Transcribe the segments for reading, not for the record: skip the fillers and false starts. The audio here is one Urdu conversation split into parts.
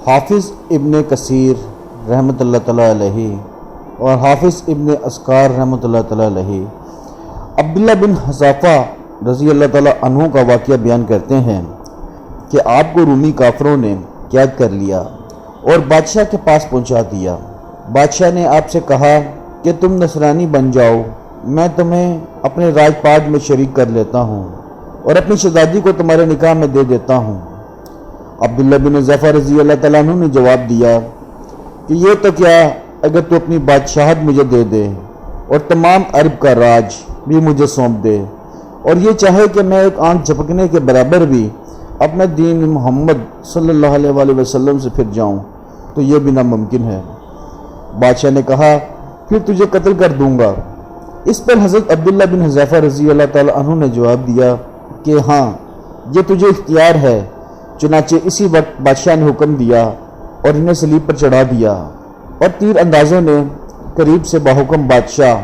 حافظ ابن کثیر رحمۃ اللہ تعالیٰ علیہ اور حافظ ابن اسکار رحمۃ اللہ تعالیٰ علیہ عبداللہ بن حذافہ رضی اللہ تعالیٰ عنہ کا واقعہ بیان کرتے ہیں کہ آپ کو رومی کافروں نے قید کر لیا اور بادشاہ کے پاس پہنچا دیا۔ بادشاہ نے آپ سے کہا کہ تم نصرانی بن جاؤ، میں تمہیں اپنے راج پاٹ میں شریک کر لیتا ہوں اور اپنی شہزادی کو تمہارے نکاح میں دے دیتا ہوں۔ عبداللہ بن حذافہ رضی اللہ تعالیٰ عنہ نے جواب دیا کہ یہ تو کیا، اگر تو اپنی بادشاہت مجھے دے دے اور تمام عرب کا راج بھی مجھے سونپ دے اور یہ چاہے کہ میں ایک آنکھ جھپکنے کے برابر بھی اپنا دین محمد صلی اللہ علیہ وآلہ وسلم سے پھر جاؤں تو یہ بھی ناممکن ہے۔ بادشاہ نے کہا پھر تجھے قتل کر دوں گا۔ اس پر حضرت عبداللہ بن حذافہ رضی اللہ تعالیٰ عنہ نے جواب دیا کہ ہاں، یہ تجھے اختیار ہے۔ چنانچہ اسی وقت بادشاہ نے حکم دیا اور انہیں صلیب پر چڑھا دیا، اور تیر اندازوں نے قریب سے بحکم بادشاہ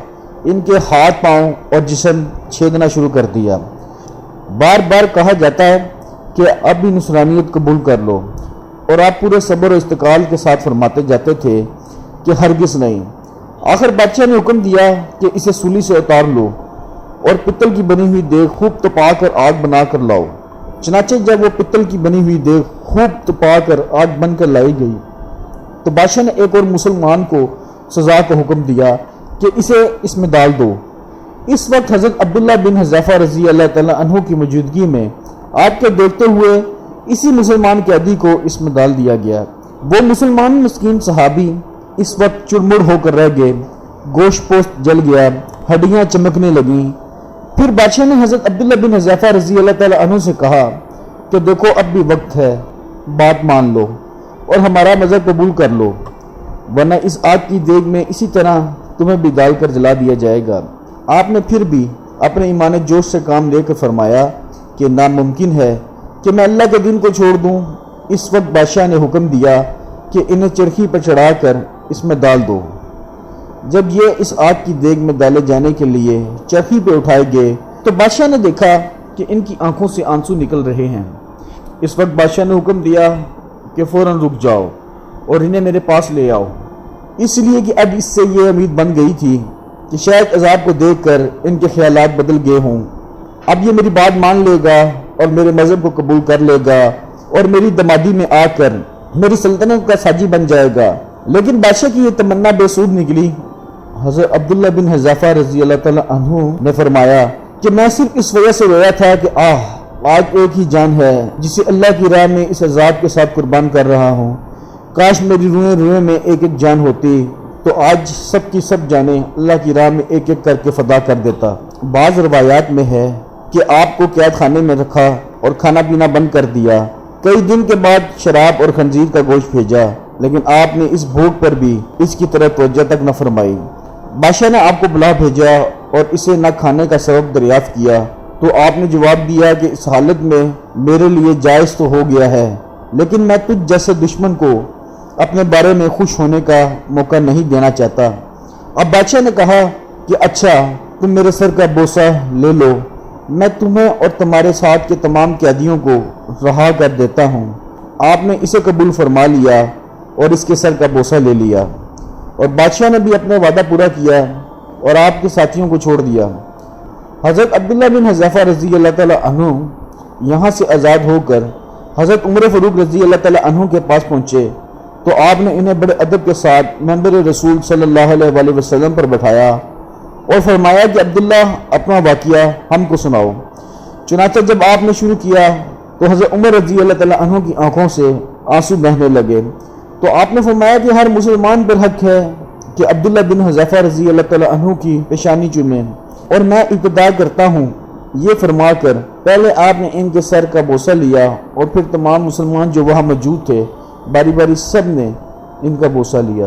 ان کے ہاتھ پاؤں اور جسم چھیدنا شروع کر دیا۔ بار بار کہا جاتا ہے کہ اب بھی نصرانیت قبول کر لو، اور آپ پورے صبر و استقال کے ساتھ فرماتے جاتے تھے کہ ہرگز نہیں۔ آخر بادشاہ نے حکم دیا کہ اسے سولی سے اتار لو اور پتل کی بنی ہوئی دیگ خوب تپا کر آگ بنا کر لاؤ۔ چنانچہ جب وہ پتل کی بنی ہوئی دیگ خوب تپا کر آگ بن کر لائی گئی تو بادشاہ نے ایک اور مسلمان کو سزا کا حکم دیا کہ اسے اس میں ڈال دو۔ اس وقت حضرت عبداللہ بن حذافہ رضی اللہ تعالیٰ عنہ کی موجودگی میں آپ کے دیکھتے ہوئے اسی مسلمان قیدی کو اس میں ڈال دیا گیا۔ وہ مسلمان مسکین صحابی اس وقت چرمڑ ہو کر رہ گئے، گوشت پوست جل گیا، ہڈیاں چمکنے لگیں۔ پھر بادشاہ نے حضرت عبداللہ بن حذافہ رضی اللہ تعالیٰ عنہ سے کہا کہ دیکھو اب بھی وقت ہے، بات مان لو اور ہمارا مذہب قبول کر لو، ورنہ اس آگ کی دیگ میں اسی طرح تمہیں بھی ڈال کر جلا دیا جائے گا۔ آپ نے پھر بھی اپنے ایمان جوش سے کام لے کر فرمایا کہ ناممکن ہے کہ میں اللہ کے دین کو چھوڑ دوں۔ اس وقت بادشاہ نے حکم دیا کہ انہیں چرخی پر چڑھا کر اس میں ڈال دو۔ جب یہ اس آگ کی دیگ میں ڈالے جانے کے لیے چرخی پہ اٹھائے گئے تو بادشاہ نے دیکھا کہ ان کی آنکھوں سے آنسو نکل رہے ہیں۔ اس وقت بادشاہ نے حکم دیا کہ فوراً رک جاؤ اور انہیں میرے پاس لے آؤ، اس لیے کہ اب اس سے یہ امید بن گئی تھی کہ شاید عذاب کو دیکھ کر ان کے خیالات بدل گئے ہوں۔ اب یہ میری بات مان لے گا اور میرے مذہب کو قبول کر لے گا اور میری دمادی میں آ کر میری سلطنت کا ساجی بن جائے گا۔ لیکن بادشاہ کی یہ تمنا بے سود نکلی۔ حضرت عبداللہ بن حذافہ رضی اللہ تعالیٰ عنہ نے فرمایا کہ میں صرف اس وجہ سے رویا تھا کہ آج ایک ہی جان ہے جسے اللہ کی راہ میں اس عذاب کے ساتھ قربان کر رہا ہوں۔ کاش میری روئیں روئیں میں ایک ایک جان ہوتی تو آج سب کی سب جانیں اللہ کی راہ میں ایک ایک کر کے فدا کر دیتا۔ بعض روایات میں ہے کہ آپ کو قید خانے میں رکھا اور کھانا پینا بند کر دیا۔ کئی دن کے بعد شراب اور خنزیر کا گوشت بھیجا، لیکن آپ نے اس بھوک پر بھی اس کی طرح توجہ تک نہ فرمائی۔ بادشاہ نے آپ کو بلا بھیجا اور اسے نہ کھانے کا سبب دریافت کیا تو آپ نے جواب دیا کہ اس حالت میں میرے لیے جائز تو ہو گیا ہے، لیکن میں تجھ جیسے دشمن کو اپنے بارے میں خوش ہونے کا موقع نہیں دینا چاہتا۔ اب بادشاہ نے کہا کہ اچھا، تم میرے سر کا بوسہ لے لو، میں تمہیں اور تمہارے ساتھ کے تمام قیدیوں کو رہا کر دیتا ہوں۔ آپ نے اسے قبول فرما لیا اور اس کے سر کا بوسہ لے لیا، اور بادشاہ نے بھی اپنا وعدہ پورا کیا اور آپ کے ساتھیوں کو چھوڑ دیا۔ حضرت عبداللہ بن حذافہ رضی اللہ تعالیٰ عنہ یہاں سے آزاد ہو کر حضرت عمر فاروق رضی اللہ تعالیٰ عنہ کے پاس پہنچے تو آپ نے انہیں بڑے ادب کے ساتھ منبر رسول صلی اللہ علیہ وآلہ وسلم پر بٹھایا اور فرمایا کہ عبداللہ اپنا واقعہ ہم کو سناؤ۔ چنانچہ جب آپ نے شروع کیا تو حضرت عمر رضی اللہ تعالیٰ عنہ کی آنکھوں سے آنسو بہنے لگے، تو آپ نے فرمایا کہ ہر مسلمان پر حق ہے کہ عبداللہ بن حذافہ رضی اللہ تعالیٰ عنہ کی پیشانی چومے، اور میں ابتدا کرتا ہوں یہ فرما کر پہلے آپ نے ان کے سر کا بوسہ لیا اور پھر تمام مسلمان جو وہاں موجود تھے باری باری سب نے ان کا بوسہ لیا۔